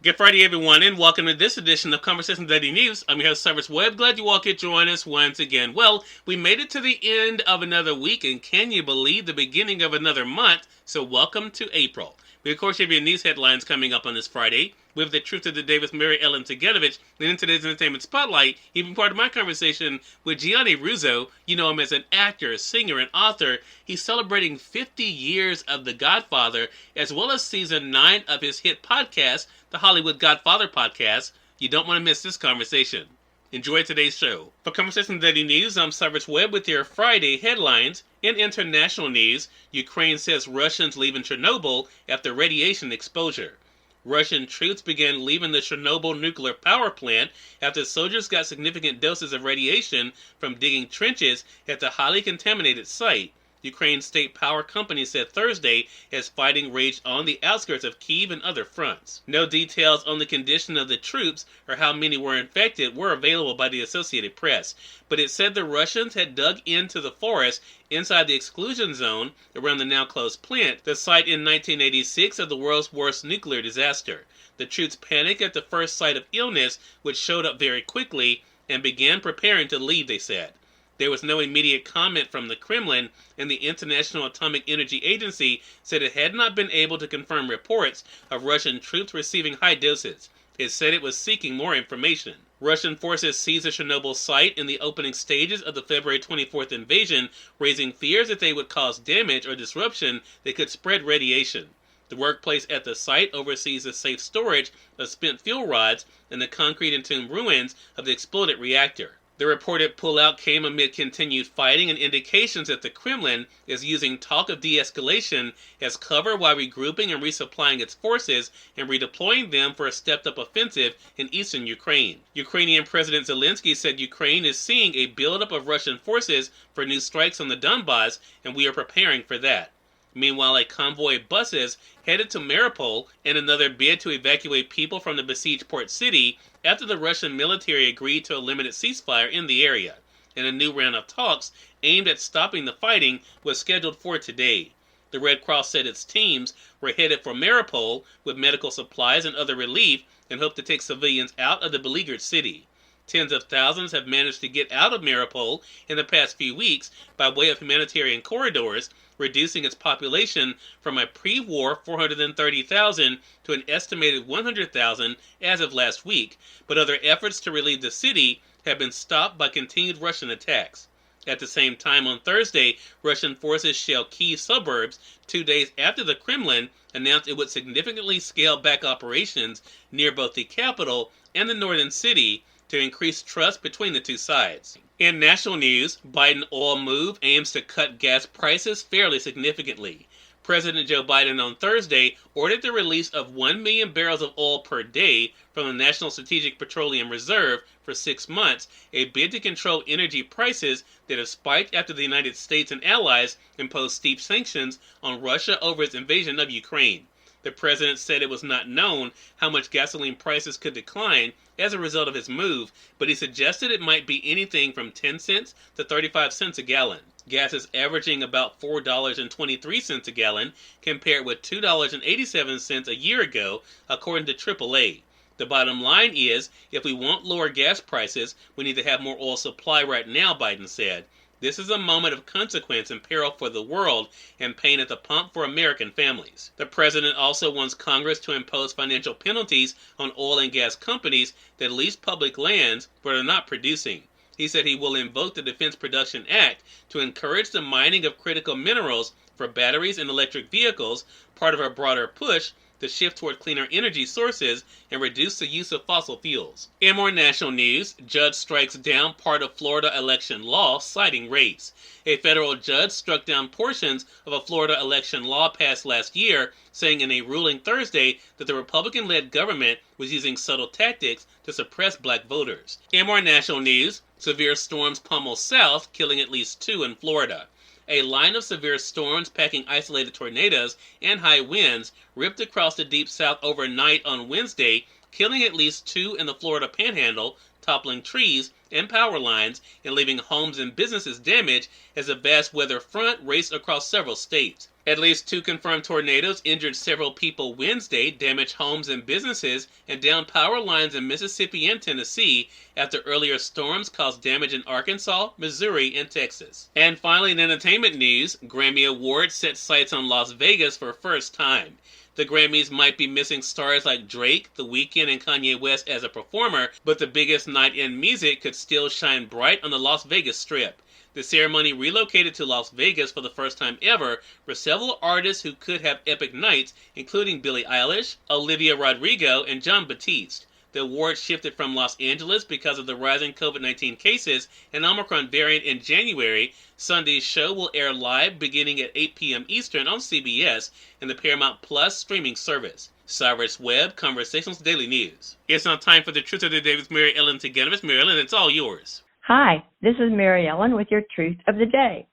Good Friday, everyone, and welcome to this edition of Conversation Daily News. I'm your host, Cyrus Webb. Glad you all could join us once again. Well, we made it to the end of another week, and can you believe the beginning of another month? So welcome to April. We, of course, have your news headlines coming up on this Friday. We have the truth of the day with Mary Ellen Ciganovich, and in today's entertainment spotlight, even part of my conversation with Gianni Russo. You know him as an actor, singer, and author. He's celebrating 50 years of The Godfather, as well as season 9 of his hit podcast, the Hollywood Godfather Podcast. You don't want to miss this conversation. Enjoy today's show. For Conversation Daily News, I'm Cyrus Webb with your Friday headlines. In international news, Ukraine says Russians leaving Chernobyl after radiation exposure. Russian troops began leaving the Chernobyl nuclear power plant after soldiers got significant doses of radiation from digging trenches at the highly contaminated site. Ukraine's state power company said Thursday as fighting raged on the outskirts of Kyiv and other fronts. No details on the condition of the troops or how many were infected were available by the Associated Press, but it said the Russians had dug into the forest inside the exclusion zone around the now closed plant, the site in 1986 of the world's worst nuclear disaster. The troops panicked at the first sign of illness, which showed up very quickly, and began preparing to leave, they said. There was no immediate comment from the Kremlin, and the International Atomic Energy Agency said it had not been able to confirm reports of Russian troops receiving high doses. It said it was seeking more information. Russian forces seized the Chernobyl site in the opening stages of the February 24th invasion, raising fears that they would cause damage or disruption that could spread radiation. The workplace at the site oversees the safe storage of spent fuel rods and the concrete entombed ruins of the exploded reactor. The reported pullout came amid continued fighting and indications that the Kremlin is using talk of de-escalation as cover while regrouping and resupplying its forces and redeploying them for a stepped-up offensive in eastern Ukraine. Ukrainian President Zelensky said Ukraine is seeing a buildup of Russian forces for new strikes on the Donbas, and we are preparing for that. Meanwhile, a convoy of buses headed to Mariupol in another bid to evacuate people from the besieged port city after the Russian military agreed to a limited ceasefire in the area. And a new round of talks aimed at stopping the fighting was scheduled for today. The Red Cross said its teams were headed for Mariupol with medical supplies and other relief and hoped to take civilians out of the beleaguered city. Tens of thousands have managed to get out of Mariupol in the past few weeks by way of humanitarian corridors, reducing its population from a pre-war 430,000 to an estimated 100,000 as of last week, but other efforts to relieve the city have been stopped by continued Russian attacks. At the same time, on Thursday, Russian forces shelled Kyiv suburbs 2 days after the Kremlin announced it would significantly scale back operations near both the capital and the northern city to increase trust between the two sides. In national news, Biden oil move aims to cut gas prices fairly significantly. President Joe Biden on Thursday ordered the release of 1 million barrels of oil per day from the National Strategic Petroleum Reserve for 6 months, a bid to control energy prices that have spiked after the United States and allies imposed steep sanctions on Russia over its invasion of Ukraine. The president said it was not known how much gasoline prices could decline as a result of his move, but he suggested it might be anything from 10 cents to 35 cents a gallon. Gas is averaging about $4.23 a gallon, compared with $2.87 a year ago, according to AAA. The bottom line is, if we want lower gas prices, we need to have more oil supply right now, Biden said. This is a moment of consequence and peril for the world and pain at the pump for American families. The president also wants Congress to impose financial penalties on oil and gas companies that lease public lands but are not producing. He said he will invoke the Defense Production Act to encourage the mining of critical minerals for batteries and electric vehicles, part of a broader push to shift toward cleaner energy sources and reduce the use of fossil fuels. In more national news, judge strikes down part of Florida election law citing race. A federal judge struck down portions of a Florida election law passed last year, saying in a ruling Thursday that the Republican-led government was using subtle tactics to suppress black voters. In more national news, severe storms pummel south, killing at least 2 in Florida. A line of severe storms packing isolated tornadoes and high winds ripped across the deep south overnight on Wednesday, killing at least 2 in the Florida Panhandle, toppling trees and power lines, and leaving homes and businesses damaged as a vast weather front raced across several states. At least 2 confirmed tornadoes injured several people Wednesday, damaged homes and businesses, and downed power lines in Mississippi and Tennessee after earlier storms caused damage in Arkansas, Missouri, and Texas. And finally, in entertainment news, Grammy Awards set sights on Las Vegas for first time. The Grammys might be missing stars like Drake, The Weeknd, and Kanye West as a performer, but the biggest night in music could still shine bright on the Las Vegas Strip. The ceremony relocated to Las Vegas for the first time ever for several artists who could have epic nights, including Billie Eilish, Olivia Rodrigo, and Jon Batiste. The award shifted from Los Angeles because of the rising COVID-19 cases and Omicron variant in January. Sunday's show will air live beginning at 8 p.m. Eastern on CBS and the Paramount Plus streaming service. Cyrus Webb, Conversations Daily News. It's now time for the Truth of the Day with Mary Ellen Ciganovich. Mary Ellen, it's all yours. Hi, this is Mary Ellen with your Truth of the Day.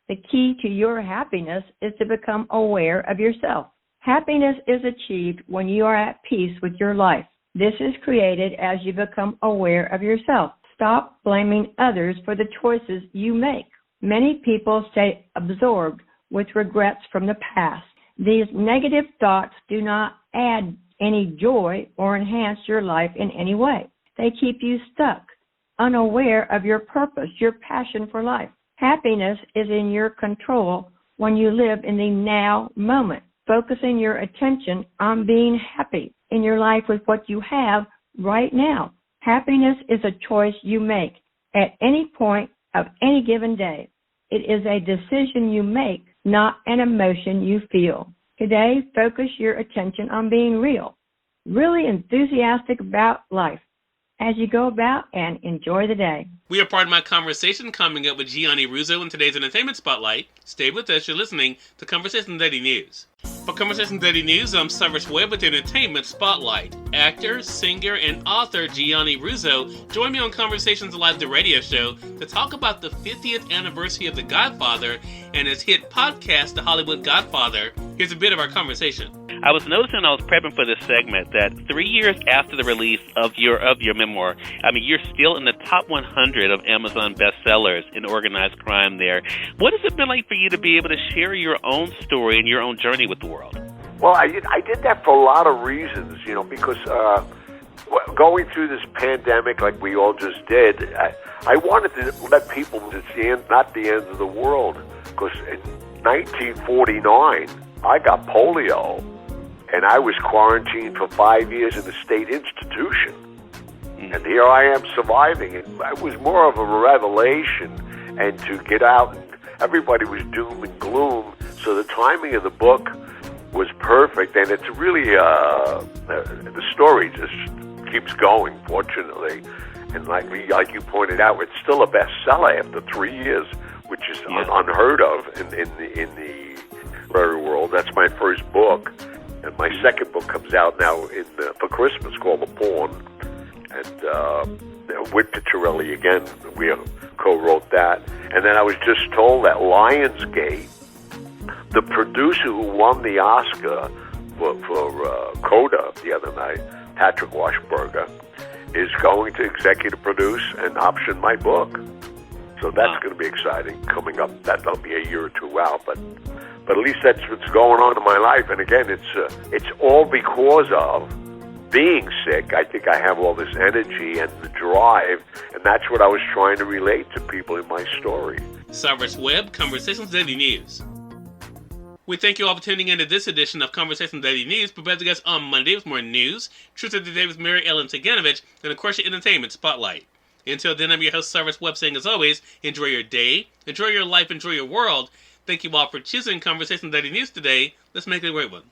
The key to your happiness is to become aware of yourself. Happiness is achieved when you are at peace with your life. This is created as you become aware of yourself. Stop blaming others for the choices you make. Many people stay absorbed with regrets from the past. These negative thoughts do not add any joy or enhance your life in any way. They keep you stuck, unaware of your purpose, your passion for life. Happiness is in your control when you live in the now moment, focusing your attention on being happy in your life with what you have right now. Happiness is a choice you make at any point of any given day. It is a decision you make, not an emotion you feel. Today, focus your attention on being real, really enthusiastic about life as you go about and enjoy the day. We are part of my conversation coming up with Gianni Russo in today's Entertainment Spotlight. Stay with us. You're listening to Conversation Daily News. For Conversation Daily News, I'm Cyrus Webb with the Entertainment Spotlight. Actor, singer, and author Gianni Russo joined me on Conversations Live, the radio show, to talk about the 50th anniversary of The Godfather and his hit podcast, The Hollywood Godfather. Here's a bit of our conversation. I was noticing when I was prepping for this segment that 3 years after the release of your memoir, I mean, you're still in the top 100 of Amazon bestsellers in organized crime there. What has it been like for you to be able to share your own story and your own journey with the world? Well, I did that for a lot of reasons, because going through this pandemic like we all just did, I wanted to let people, it's not the end of the world, because in 1949, I got polio. And I was quarantined for 5 years in a state institution. And here I am surviving. And it was more of a revelation. And to get out, and everybody was doom and gloom. So the timing of the book was perfect. And it's really, the story just keeps going, fortunately. And like you pointed out, it's still a bestseller after 3 years, which is unheard of in the literary world. That's my first book. And my second book comes out now for Christmas called The Pawn. And with Picciarelli again, we co-wrote that. And then I was just told that Lionsgate, the producer who won the Oscar for Coda the other night, Patrick Washburger, is going to executive produce and option my book. So that's going to be exciting coming up. That'll be a year or two out, but at least that's what's going on in my life. And again, it's all because of being sick. I think I have all this energy and the drive, and that's what I was trying to relate to people in my story. Cyrus Webb, Conversations Daily News. We thank you all for tuning in to this edition of Conversations Daily News. Prepare to guys on Monday with more news, Truth of the Day with Mary Ellen Ciganovich, and of course your Entertainment Spotlight. Until then, I'm your host, Cyrus Webb, saying as always, enjoy your day, enjoy your life, enjoy your world. Thank you all for choosing Conversation Daily News today. Let's make it a great one.